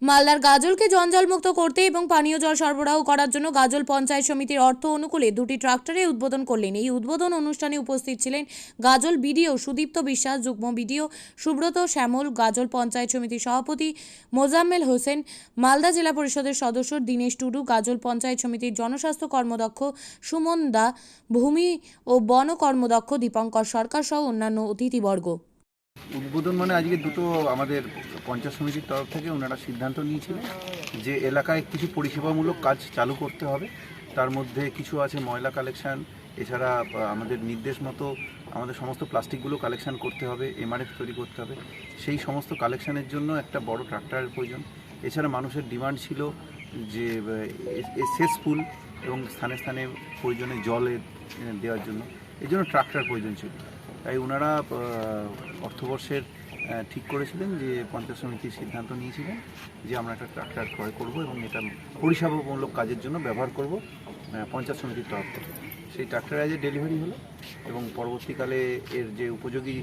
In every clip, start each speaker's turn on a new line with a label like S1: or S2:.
S1: মালদার গাজলকে জঞ্জালমুক্ত করতে এবং পানীয় জল সরবরাহ করার জন্য গাজল পঞ্চায়েত সমিতির অর্থ অনুকূলে দুটি ট্রাক্টরে উদ্বোধন করলেন। এই উদ্বোধন অনুষ্ঠানে উপস্থিত ছিলেন গাজল বিডিও সুদীপ্ত বিশ্বাস, যুগ্ম বিডিও সুব্রত শ্যামল, গাজল পঞ্চায়েত সমিতির সভাপতি মোজাম্মেল হোসেন, মালদা জেলা পরিষদের সদস্য দীনেশ টুডু, গাজল পঞ্চায়েত সমিতির জনস্বাস্থ্য কর্মদক্ষ সুমন দা, ভূমি ও বন কর্মদক্ষ দীপঙ্কর সরকার সহ অন্যান্য অতিথিবর্গ।
S2: উদ্বোধন মানে আজকে দুটো আমাদের পঞ্চায়েত সমিতির তরফ থেকে ওনারা সিদ্ধান্ত নিয়েছিলেন যে এলাকায় কিছু পরিষেবামূলক কাজ চালু করতে হবে। তার মধ্যে কিছু আছে ময়লা কালেকশান, এছাড়া আমাদের নির্দেশ মতো আমাদের সমস্ত প্লাস্টিকগুলো কালেকশান করতে হবে, এমআরএফ তৈরি করতে হবে। সেই সমস্ত কালেকশানের জন্য একটা বড় ট্রাক্টরের প্রয়োজন। এছাড়া মানুষের ডিমান্ড ছিল যে সেচফুল এবং স্থানে স্থানে প্রয়োজনে জল দেওয়ার জন্য, এই জন্য ট্রাক্টর প্রয়োজন ছিল। তাই ওনারা অর্থবর্ষের ঠিক করেছিলেন যে পঞ্চায়েত সমিতির সিদ্ধান্ত নিয়েছিলেন যে আমরা একটা ট্রাক্টর ক্রয় করব এবং এটা পরিষেবামূলক কাজের জন্য ব্যবহার করব পঞ্চায়েত সমিতির তরফ থেকে। সেই ট্রাক্টর আজ ডেলিভারি হলো এবং পরবর্তীকালে এর যে উপযোগী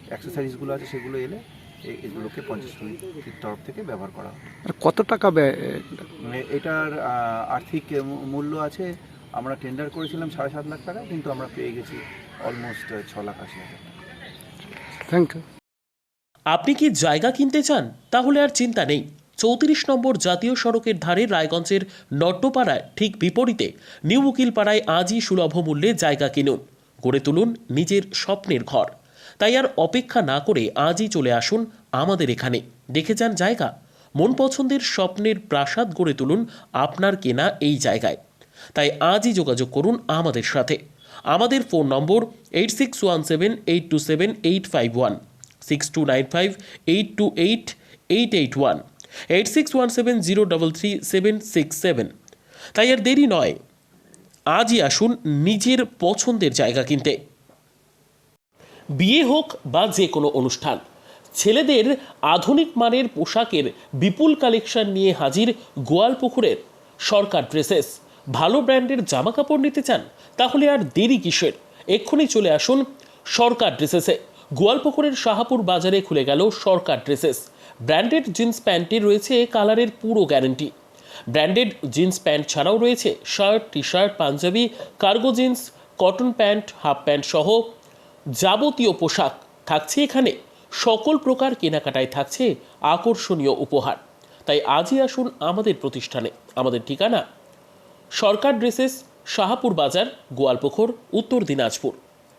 S2: অ্যাক্সেসরিজগুলো আছে সেগুলো এলে এগুলোকে পঞ্চায়েত সমিতির তরফ থেকে ব্যবহার করা হবে।
S3: আর কত টাকা ব্যয়?
S2: এটার আর্থিক মূল্য আছে, আমরা টেন্ডার করেছিলাম 7.5 লাখ টাকা, কিন্তু আমরা পেয়ে গেছি অলমোস্ট 6,80,000 টাকা।
S3: Thank you.
S4: আপনি কি জায়গা কিনতে চান? তাহলে আর চিন্তা নেই। 34 নম্বর জাতীয় সড়কের ধারে রায়গঞ্জের নট্টপাড়ায় ঠিক বিপরীতে নিউ উকিলপাড়ায় আজই সুলভ মূল্যে জায়গা কিনুন, গড়ে তুলুন নিজের স্বপ্নের ঘর। তাই আর অপেক্ষা না করে আজই চলে আসুন আমাদের এখানে, দেখে যান জায়গা। মন পছন্দের স্বপ্নের প্রাসাদ গড়ে তুলুন আপনার কেনা এই জায়গায়। তাই আজই যোগাযোগ করুন আমাদের সাথে। আমাদের ফোন নম্বর 8617827851, 6295828881, 8617033767। তাই আর দেরি নয়, আজই আসুন নিজের পছন্দের জায়গা কিনতে। বিয়ে হোক বা যে কোনো অনুষ্ঠান, ছেলেদের আধুনিক মানের পোশাকের বিপুল কালেকশন নিয়ে হাজির গোয়ালপুকুরের সরকার ড্রেসেস। ভালো ব্র্যান্ডের জামা কাপড় নিতে চান? তাহলে আর দেরি কিসের? এক্ষুনি চলে আসুন সরকার ড্রেসেসে। গোয়ালপুকুরের শাহাপুর বাজারে খুলে গেল সরকার ড্রেসেস। ব্র্যান্ডেড জিন্স প্যান্টে রয়েছে কালারের পুরো গ্যারেন্টি। ব্র্যান্ডেড জিন্স প্যান্ট ছাড়াও রয়েছে shirt, T shirt, panjabi, cargo jeans, cotton pant, half pant সহ যাবতীয় পোশাক থাকছে এখানে। সকল প্রকার কেনাকাটায় থাকছে আকর্ষণীয় উপহার। তাই আজই আসুন আমাদের প্রতিষ্ঠানে। আমাদের ঠিকানা সরকার ড্রেসেস, শাহাপুর বাজার, গোয়ালপুকুর, উত্তর দিনাজপুর।